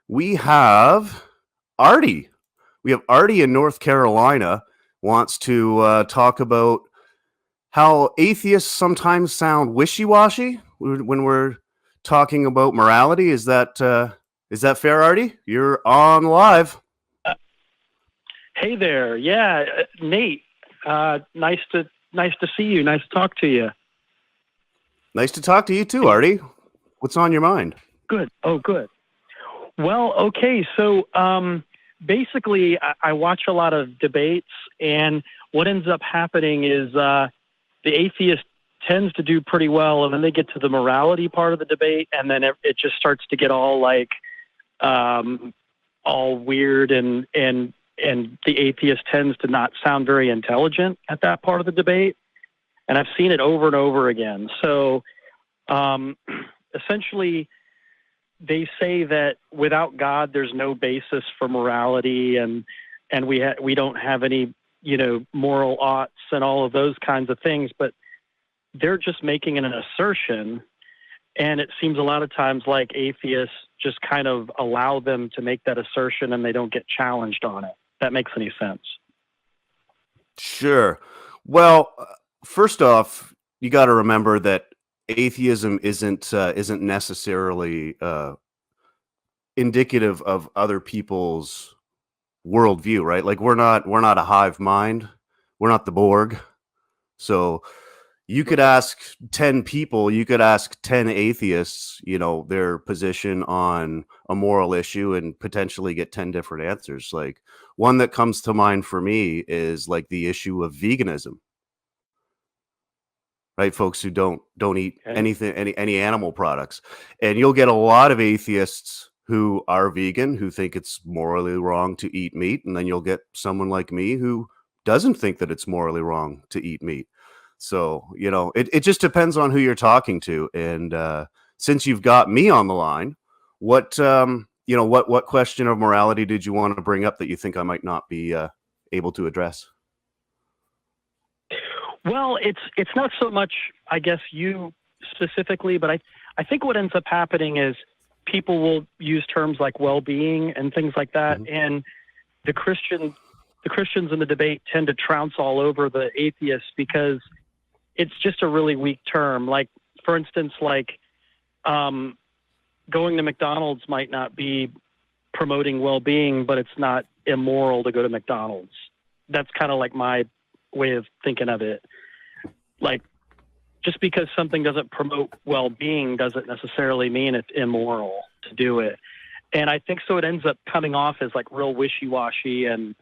We have Artie. We have Artie in North Carolina wants to talk about how atheists sometimes sound wishy-washy when we're talking about morality. Is that fair, Artie? You're on live. Hey there. Yeah, Nate. Nice to see you. Nice to talk to you. Nice to talk to you too, Artie. What's on your mind? Good. Oh, good. Well, okay. So basically, I watch a lot of debates, and what ends up happening is the atheist tends to do pretty well, and then they get to the morality part of the debate, and then it just starts to get all like all weird, and the atheist tends to not sound very intelligent at that part of the debate. And I've seen it over and over again. So essentially, they say that without God, there's no basis for morality, and we don't have any, moral oughts and all of those kinds of things. But they're just making an assertion, and it seems a lot of times like atheists just kind of allow them to make that assertion, and they don't get challenged on it. If that makes any sense? Sure. Well, first off, you got to remember that atheism isn't necessarily indicative of other people's worldview, right? Like we're not a hive mind. We're not the Borg. So you could ask 10 people, you could ask 10 atheists, their position on a moral issue and potentially get 10 different answers. Like one that comes to mind for me is like the issue of veganism. Right, folks who don't eat anything, any animal products, and you'll get a lot of atheists who are vegan who think it's morally wrong to eat meat, and then you'll get someone like me who doesn't think that it's morally wrong to eat meat. So it just depends on who you're talking to. And since you've got me on the line, what question of morality did you want to bring up that you think I might not be able to address? Well, it's not so much, I guess, you specifically, but I think what ends up happening is people will use terms like well-being and things like that, mm-hmm. and the Christians in the debate tend to trounce all over the atheists because it's just a really weak term. Like, for instance, going to McDonald's might not be promoting well-being, but it's not immoral to go to McDonald's. That's kind of like my way of thinking of it. Like, just because something doesn't promote well-being doesn't necessarily mean it's immoral to do it. And I think so it ends up coming off as like real wishy-washy, and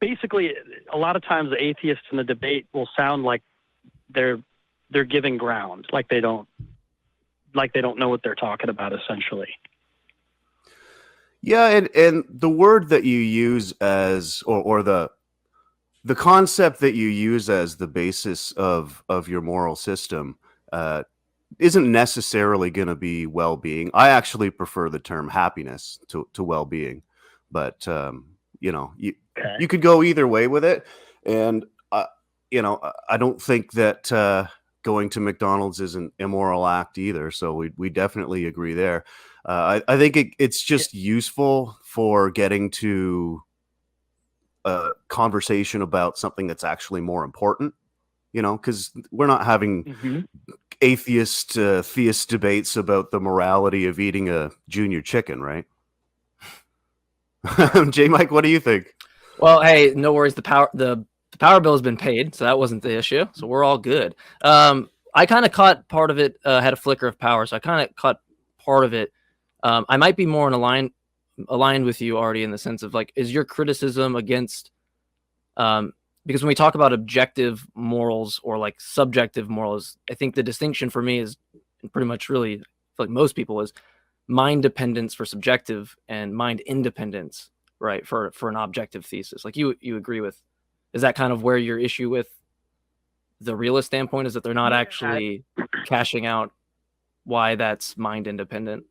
basically a lot of times the atheists in the debate will sound like they're giving ground, like they don't know what they're talking about, essentially. Yeah, and the word that you use as or the concept that you use as the basis of your moral system isn't necessarily going to be well-being. I actually prefer the term happiness to well-being, but you could go either way with it. And I don't think that going to McDonald's is an immoral act either. So we definitely agree there. I think it's just useful for getting to a conversation about something that's actually more important, because we're not having mm-hmm. atheist theist debates about the morality of eating a junior chicken, right? Jmike, what do you think? Well, hey, no worries. The power bill has been paid, so that wasn't the issue. So we're all good. I kind of caught part of it. Had a flicker of power, so I kind of caught part of it. I might be more aligned with you, Artie, in the sense of like, is your criticism against because when we talk about objective morals or like subjective morals, I think the distinction for me is pretty much really like most people is mind dependence for subjective and mind independence, right, for an objective thesis. Like you agree with, is that kind of where your issue with the realist standpoint is, that they're not actually cashing out why that's mind independent?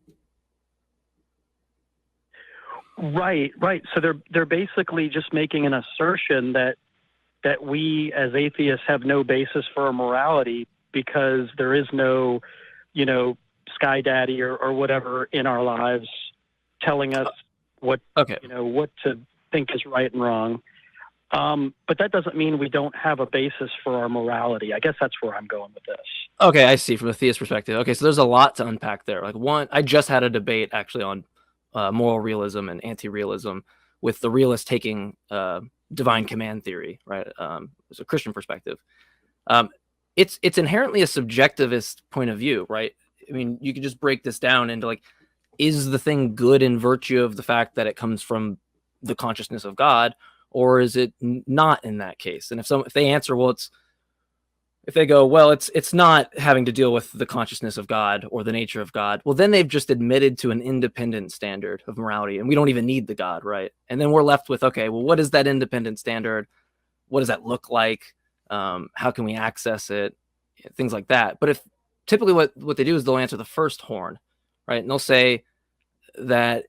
Right. So they're basically just making an assertion that we as atheists have no basis for morality because there is no, sky daddy or whatever in our lives telling us what, what to think is right and wrong. But that doesn't mean we don't have a basis for our morality. I guess that's where I'm going with this. Okay, I see, from a theist perspective. Okay, so there's a lot to unpack there. Like, one, I just had a debate actually on moral realism and anti-realism, with the realist taking divine command theory, right? It's a Christian perspective. It's inherently a subjectivist point of view, right? I mean, you could just break this down into, like, is the thing good in virtue of the fact that it comes from the consciousness of God, or is it not in that case? And if they answer, well, if they go, well, it's not having to deal with the consciousness of God or the nature of God, well, then they've just admitted to an independent standard of morality, and we don't even need the God, right? And then we're left with, okay, well, what is that independent standard? What does that look like? How can we access it? Things like that. But if typically what they do is they'll answer the first horn, right? And they'll say that,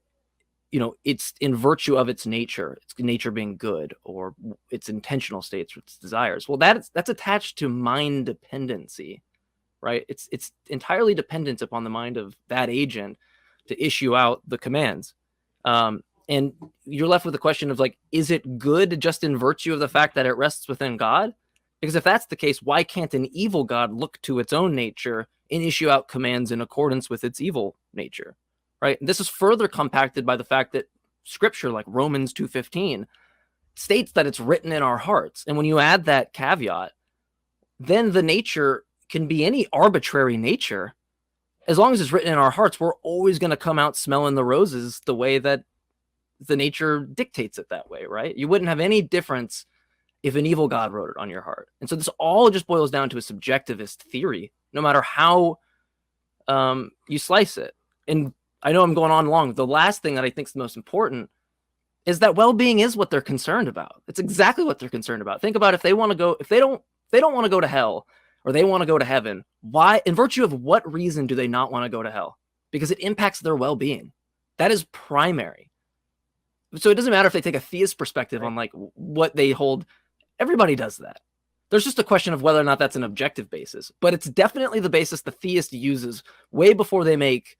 it's in virtue of its nature, its nature being good, or its intentional states, or its desires. Well, that's attached to mind dependency, right? It's entirely dependent upon the mind of that agent to issue out the commands. And you're left with the question of, like, is it good just in virtue of the fact that it rests within God? Because if that's the case, why can't an evil God look to its own nature and issue out commands in accordance with its evil nature? Right. And this is further compacted by the fact that scripture, like Romans 2:15, states that it's written in our hearts. And when you add that caveat, then the nature can be any arbitrary nature. As long as it's written in our hearts, we're always going to come out smelling the roses the way that the nature dictates it that way. Right. You wouldn't have any difference if an evil God wrote it on your heart. And so this all just boils down to a subjectivist theory, no matter how you slice it. And I know I'm going on long. The last thing that I think is the most important is that well-being is what they're concerned about. It's exactly what they're concerned about. Think about if they want to go, if they don't want to go to hell, or they want to go to heaven, why, in virtue of what reason do they not want to go to hell? Because it impacts their well-being. That is primary. So it doesn't matter if they take a theist perspective on, like, what they hold. Everybody does that. There's just a question of whether or not that's an objective basis, but it's definitely the basis the theist uses way before they make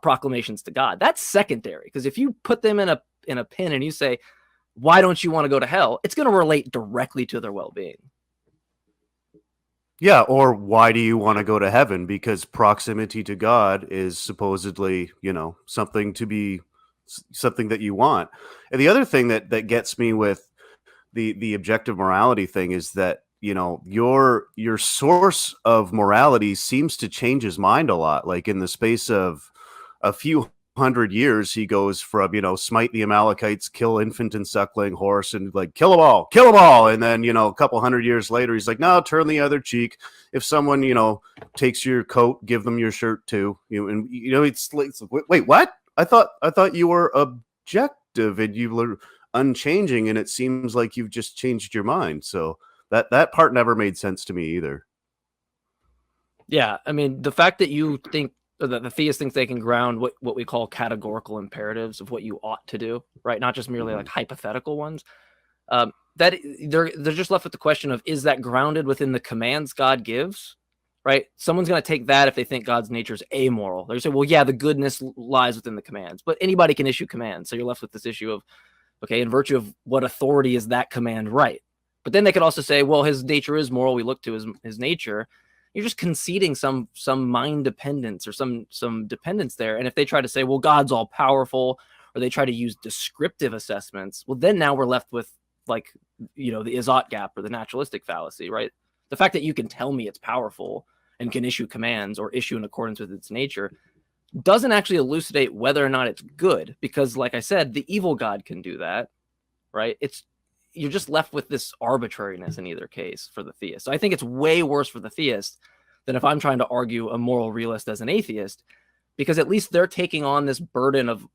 proclamations to God. That's secondary, because if you put them in a pin and you say, why don't you want to go to hell? It's going to relate directly to their well-being. Yeah, or why do you want to go to heaven? Because proximity to God is supposedly, something that you want. And the other thing that gets me with the objective morality thing is that, your source of morality seems to change his mind a lot. Like, in the space of a few hundred years, he goes from, smite the Amalekites, kill infant and suckling horse, and, like, kill them all. And then, a couple hundred years later, he's like, no, turn the other cheek. If someone, takes your coat, give them your shirt too. It's like, wait, what? I thought you were objective and you were unchanging, and it seems like you've just changed your mind. So that part never made sense to me either. Yeah, I mean, the fact that you think that the theist thinks they can ground what we call categorical imperatives of what you ought to do, right? Not just merely like hypothetical ones. That they're just left with the question of, is that grounded within the commands God gives, right? Someone's going to take that if they think God's nature is amoral. They're going to say, well, yeah, the goodness lies within the commands, but anybody can issue commands. So you're left with this issue of, okay, in virtue of what authority is that command right? But then they could also say, well, his nature is moral. We look to his nature. You're just conceding some mind dependence or some dependence there. And if they try to say, well, God's all powerful, or they try to use descriptive assessments, well, then now we're left with, like, the Izzat gap or the naturalistic fallacy, right? The fact that you can tell me it's powerful and can issue commands or issue in accordance with its nature doesn't actually elucidate whether or not it's good, because, like I said, the evil God can do that, right? You're just left with this arbitrariness in either case for the theist. So I think it's way worse for the theist than if I'm trying to argue a moral realist as an atheist, because at least they're taking on this burden of,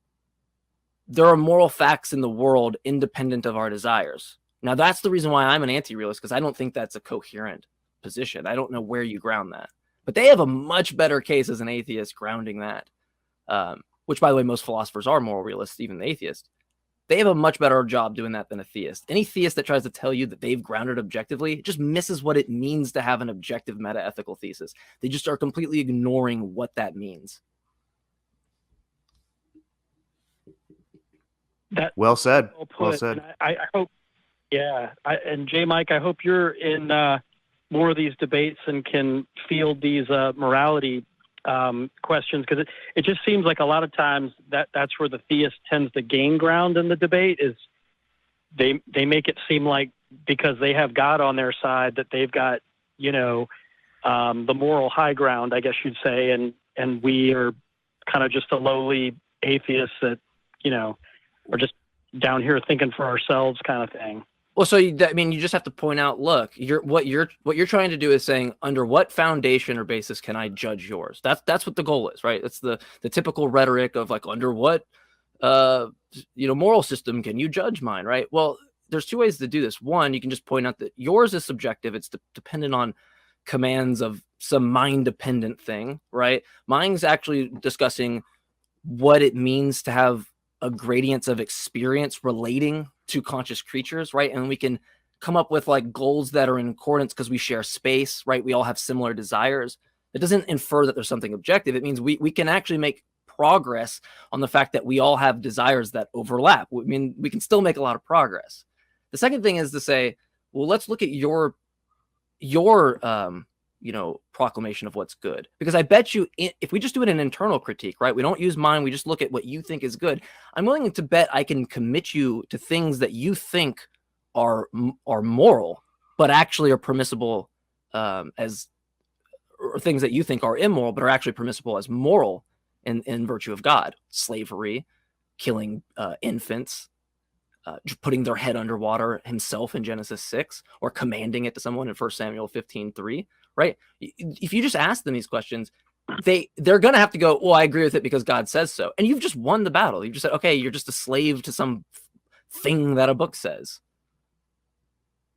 there are moral facts in the world independent of our desires. Now, that's the reason why I'm an anti-realist, because I don't think that's a coherent position. I don't know where you ground that. But they have a much better case as an atheist grounding that, which, by the way, most philosophers are moral realists, even the atheist. They have a much better job doing that than a theist. Any theist that tries to tell you that they've grounded objectively just misses what it means to have an objective meta-ethical thesis. They just are completely ignoring what that means. That Well said. well put. Well said. And I hope, yeah. And Jmike, I hope you're in more of these debates and can field these morality questions, because it just seems like a lot of times that's where the theist tends to gain ground in the debate. Is they make it seem like because they have God on their side that they've got, you know, the moral high ground, I guess you'd say, and we are kind of just a lowly atheists that, you know, are just down here thinking for ourselves kind of thing. Well, so I mean, you just have to point out, look, what you're trying to do is saying, under what foundation or basis can I judge yours? That's what the goal is, right? That's the typical rhetoric of like, under what moral system can you judge mine, right? Well, there's two ways to do this. One, you can just point out that yours is subjective. It's dependent on commands of some mind-dependent thing, right? Mine's actually discussing what it means to have a gradients of experience relating to conscious creatures, right? And we can come up with like goals that are in accordance because we share space, right? We all have similar desires. It doesn't infer that there's something objective. It means we can actually make progress on the fact that we all have desires that overlap. I mean, we can still make a lot of progress. The second thing is to say, well, let's look at your proclamation of what's good. Because I bet you, if we just do it an internal critique, right? We don't use mine. We just look at what you think is good. I'm willing to bet I can commit you to things that you think are moral, but actually are permissible or things that you think are immoral, but are actually permissible as moral in virtue of God. Slavery, killing infants, putting their head underwater himself in Genesis 6, or commanding it to someone in 1 Samuel 15:3, right? If you just ask them these questions, they're going to have to go, well, I agree with it because God says so. And you've just won the battle. You've just said, okay, you're just a slave to some thing that a book says.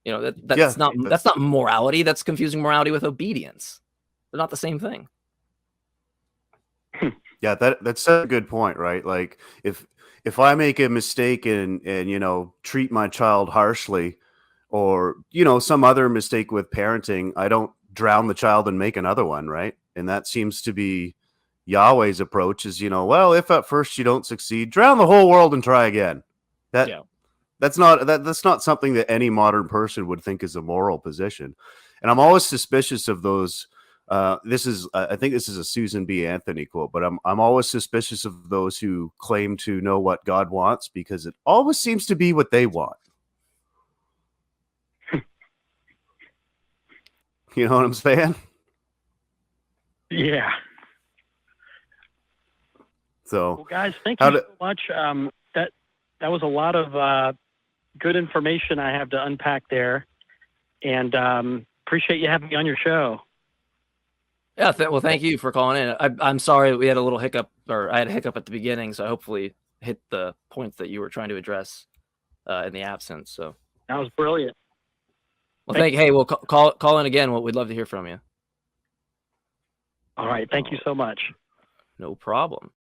You know, that's not morality. That's confusing morality with obedience. They're not the same thing. Yeah, that's a good point, right? Like if I make a mistake and treat my child harshly, or some other mistake with parenting, I don't drown the child and make another one, right? And that seems to be Yahweh's approach is, well, if at first you don't succeed, drown the whole world and try again. That's not something that any modern person would think is a moral position. And I'm always suspicious of those. I think this is a Susan B. Anthony quote, but I'm always suspicious of those who claim to know what God wants, because it always seems to be what they want. You know what I'm saying? Yeah. So, well, guys, thank you so much. That was a lot of good information I have to unpack there, and appreciate you having me on your show. Yeah, well, thank you for calling in. I'm sorry we had a little hiccup, or I had a hiccup at the beginning, so I hopefully hit the points that you were trying to address in the absence. So that was brilliant. Well, hey, we'll call in again. We'd love to hear from you. All right, thank you so much. No problem.